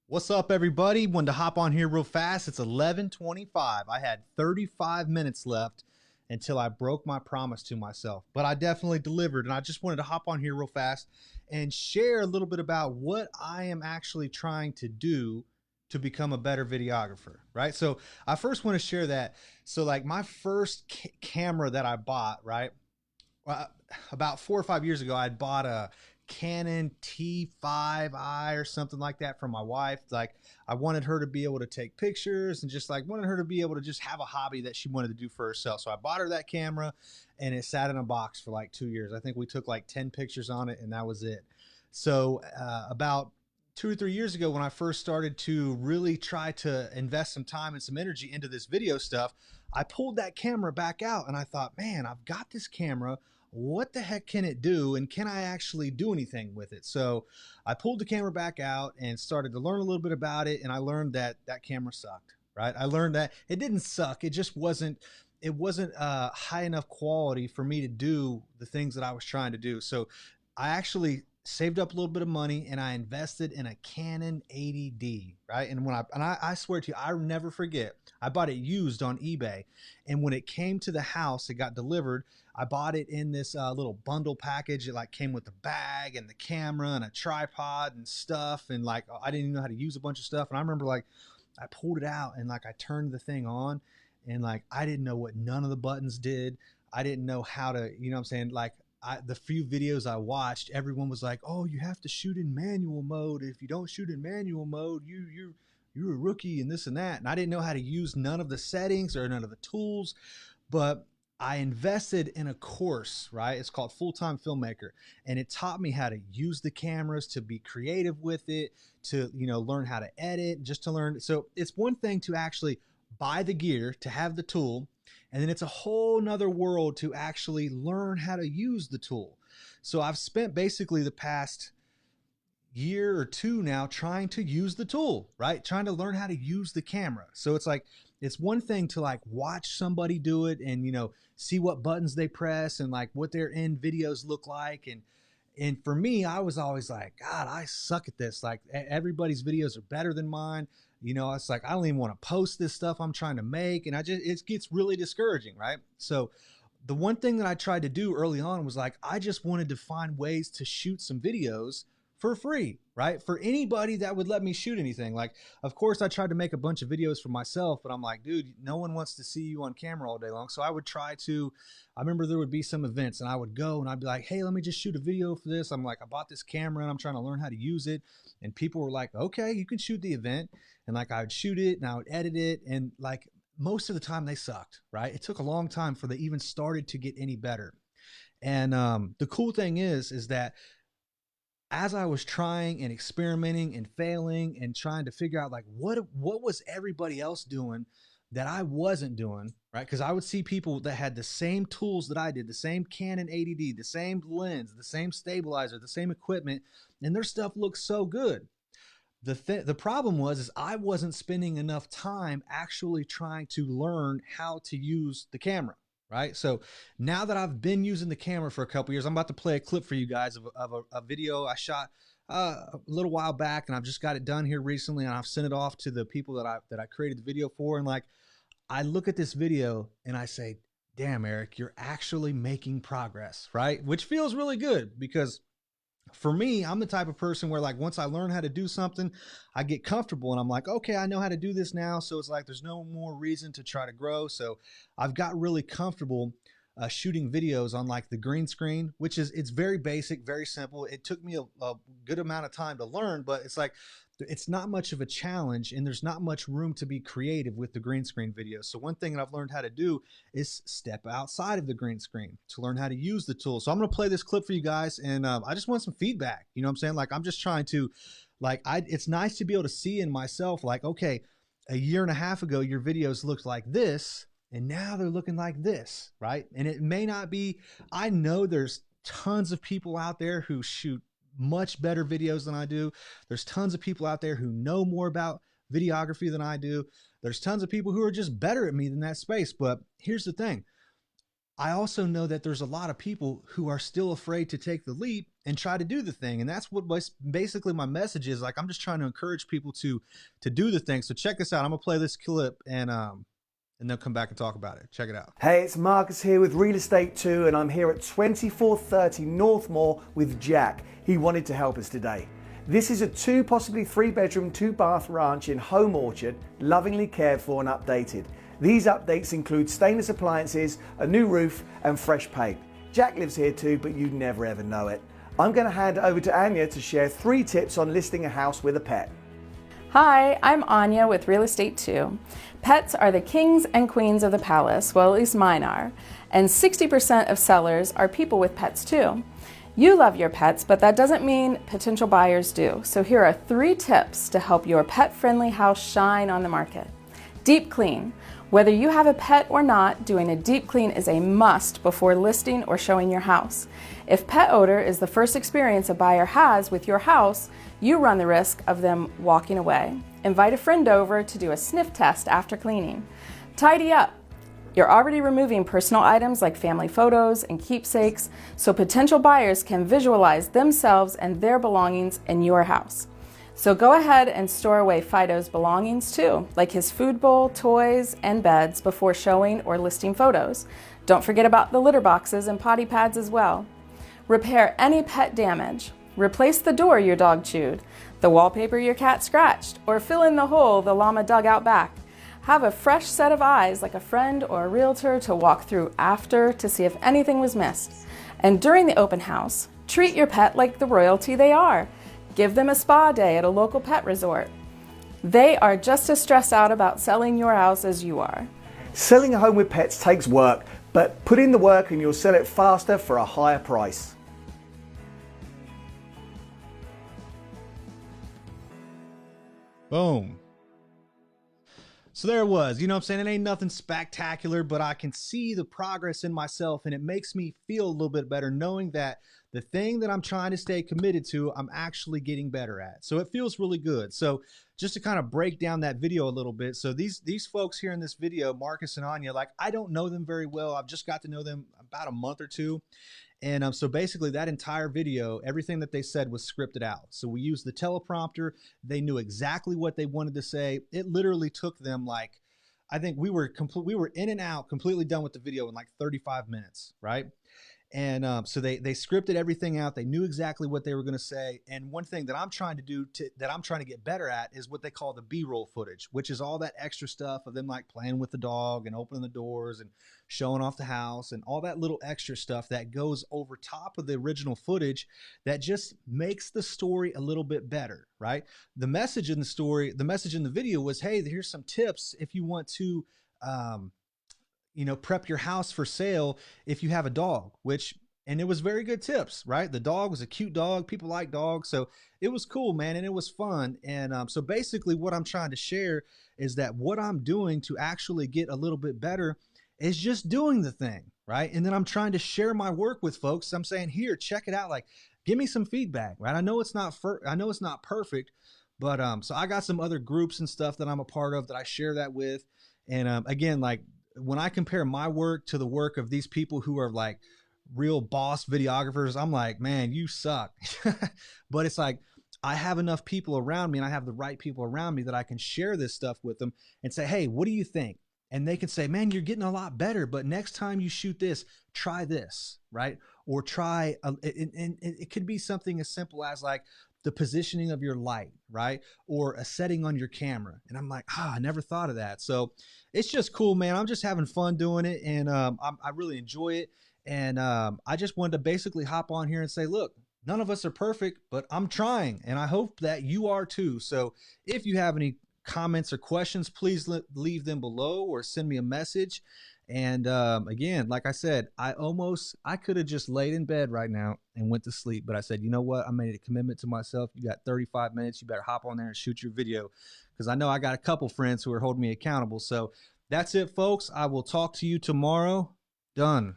What's up, everybody? Wanted to hop on here real fast. It's 11:25. I had 35 minutes left until I broke my promise to myself, but I definitely delivered. And I just wanted to hop on here real fast and share a little bit about what I am actually trying to do to become a better videographer, right? So I first want to share that. So, like, my first camera that I bought, right? Well, about 4 or 5 years ago, I'd bought a Canon T5i or something like that for my wife. Like, I wanted her to be able to take pictures and just like wanted her to be able to just have a hobby that she wanted to do for herself. So I bought her that camera and it sat in a box for like 2 years. I think we took like 10 pictures on it and that was it. So about 2 or 3 years ago, when I first started to really try to invest some time and some energy into this video stuff, I pulled that camera back out and I thought, man, I've got this camera. What the heck can it do? And can I actually do anything with it? So I pulled the camera back out and started to learn a little bit about it. And I learned that that camera sucked, right? I learned that it didn't suck. It just wasn't, it wasn't high enough quality for me to do the things that I was trying to do. So I actually saved up a little bit of money and I invested in a Canon 80D, right? And I swear to you, I never forget, I bought it used on eBay. And when it came to the house, it got delivered. I bought it in this little bundle package. It like came with the bag and the camera and a tripod and stuff. And like, I didn't even know how to use a bunch of stuff. And I remember like, I pulled it out and like, I turned the thing on and like, I didn't know what none of the buttons did. I didn't know how to, you know what I'm saying? Like, the few videos I watched, everyone was like, "Oh, you have to shoot in manual mode. If you don't shoot in manual mode, you're a rookie and this and that." And I didn't know how to use none of the settings or none of the tools, but I invested in a course, right? It's called Full-Time Filmmaker, and it taught me how to use the cameras, to be creative with it, to, you know, learn how to edit, just to learn. So it's one thing to actually buy the gear, to have the tool, and then it's a whole nother world to actually learn how to use the tool. So I've spent basically the past year or two now trying to use the tool, right? Trying to learn how to use the camera. So it's like, it's one thing to like watch somebody do it and, you know, see what buttons they press and like what their end videos look like. And for me, I was always like, God, I suck at this. Like everybody's videos are better than mine. You know, it's like, I don't even want to post this stuff I'm trying to make. And it gets really discouraging, right? So the one thing that I tried to do early on was like, I just wanted to find ways to shoot some videos for free, right? For anybody that would let me shoot anything. Like, of course, I tried to make a bunch of videos for myself, but I'm like, dude, no one wants to see you on camera all day long. So I would try to, I remember there would be some events and I would go and I'd be like, hey, let me just shoot a video for this. I'm like, I bought this camera and I'm trying to learn how to use it. And people were like, okay, you can shoot the event. And like, I would shoot it and I would edit it. And like, most of the time they sucked, right? It took a long time for they even started to get any better. And the cool thing is that as I was trying and experimenting and failing and trying to figure out like what was everybody else doing that I wasn't doing, right? Because I would see people that had the same tools that I did, the same Canon 80D, the same lens, the same stabilizer, the same equipment, and their stuff looked so good. The problem was is I wasn't spending enough time actually trying to learn how to use the camera, right? So now that I've been using the camera for a couple years, I'm about to play a clip for you guys of a video I shot a little while back, and I've just got it done here recently, and I've sent it off to the people that I created the video for. And like, I look at this video and I say, damn, Eric, you're actually making progress, right? Which feels really good because for me, I'm the type of person where like once I learn how to do something, I get comfortable and I'm like, okay, I know how to do this now. So it's like there's no more reason to try to grow. So I've got really comfortable shooting videos on like the green screen, which is, it's very basic, very simple. It took me a good amount of time to learn, but it's like, it's not much of a challenge and there's not much room to be creative with the green screen videos. So one thing that I've learned how to do is step outside of the green screen to learn how to use the tool. So I'm going to play this clip for you guys. And I just want some feedback. You know what I'm saying? Like, I'm just trying to like, it's nice to be able to see in myself, like, okay, a year and a half ago, your videos looked like this. And now they're looking like this, right? And it may not be, I know there's tons of people out there who shoot much better videos than I do. There's tons of people out there who know more about videography than I do. There's tons of people who are just better at me than that space. But here's the thing. I also know that there's a lot of people who are still afraid to take the leap and try to do the thing. And that's what basically my message is. Like, I'm just trying to encourage people to do the thing. So check this out. I'm gonna play this clip and then come back and talk about it. Check it out. Hey, it's Marcus here with Real Estate 2, and I'm here at 2430 Northmore with Jack. He wanted to help us today. This is a 2, possibly 3-bedroom, 2-bath ranch in Home Orchard, lovingly cared for and updated. These updates include stainless appliances, a new roof, and fresh paint. Jack lives here too, but you'd never ever know it. I'm going to hand it over to Anya to share 3 tips on listing a house with a pet. Hi, I'm Anya with Real Estate 2. Pets are the kings and queens of the palace, well, at least mine are. And 60% of sellers are people with pets too. You love your pets, but that doesn't mean potential buyers do. So here are 3 tips to help your pet-friendly house shine on the market. Deep clean. Whether you have a pet or not, doing a deep clean is a must before listing or showing your house. If pet odor is the first experience a buyer has with your house, you run the risk of them walking away. Invite a friend over to do a sniff test after cleaning. Tidy up. You're already removing personal items like family photos and keepsakes, so potential buyers can visualize themselves and their belongings in your house. So go ahead and store away Fido's belongings too, like his food bowl, toys, and beds before showing or listing photos. Don't forget about the litter boxes and potty pads as well. Repair any pet damage. Replace the door your dog chewed, the wallpaper your cat scratched, or fill in the hole the llama dug out back. Have a fresh set of eyes like a friend or a realtor to walk through after to see if anything was missed. And during the open house, treat your pet like the royalty they are. Give them a spa day at a local pet resort. They are just as stressed out about selling your house as you are. Selling a home with pets takes work, but put in the work and you'll sell it faster for a higher price. Boom. So there it was. You know what I'm saying? It ain't nothing spectacular, but I can see the progress in myself, and it makes me feel a little bit better knowing that the thing that I'm trying to stay committed to, I'm actually getting better at. So it feels really good. So just to kind of break down that video a little bit. So these folks here in this video, Marcus and Anya, like, I don't know them very well. I've just got to know them about a month or two. And so basically that entire video, everything that they said was scripted out. So we used the teleprompter. They knew exactly what they wanted to say. It literally took them, like, I think we were in and out, completely done with the video in like 35 minutes, right? And so they scripted everything out. They knew exactly what they were going to say. And one thing that I'm trying to do that I'm trying to get better at is what they call the B-roll footage, which is all that extra stuff of them like playing with the dog and opening the doors and showing off the house and all that little extra stuff that goes over top of the original footage that just makes the story a little bit better, right? The message in the story, the message in the video was, hey, here's some tips if you want to prep your house for sale if you have a dog, and it was very good tips, right? The dog was a cute dog. People like dogs. So it was cool, man. And it was fun. And so basically what I'm trying to share is that what I'm doing to actually get a little bit better is just doing the thing, right? And then I'm trying to share my work with folks. I'm saying, here, check it out. Like, give me some feedback, right? I know it's not perfect, but so I got some other groups and stuff that I'm a part of that I share that with. And again, like, when I compare my work to the work of these people who are like real boss videographers, I'm like, man, you suck. But it's like, I have enough people around me and I have the right people around me that I can share this stuff with them and say, hey, what do you think? And they can say, man, you're getting a lot better, but next time you shoot this, try this, right? Or try, and it could be something as simple as like the positioning of your light, right? Or a setting on your camera. And I'm like, I never thought of that. So it's just cool, man. I'm just having fun doing it. And I really enjoy it. And I just wanted to basically hop on here and say, look, none of us are perfect, but I'm trying. And I hope that you are too. So if you have any comments or questions, please leave them below or send me a message. And again, like I said, I could have just laid in bed right now and went to sleep. But I said, you know what? I made a commitment to myself. You got 35 minutes. You better hop on there and shoot your video, because I know I got a couple friends who are holding me accountable. So that's it, folks. I will talk to you tomorrow. Done.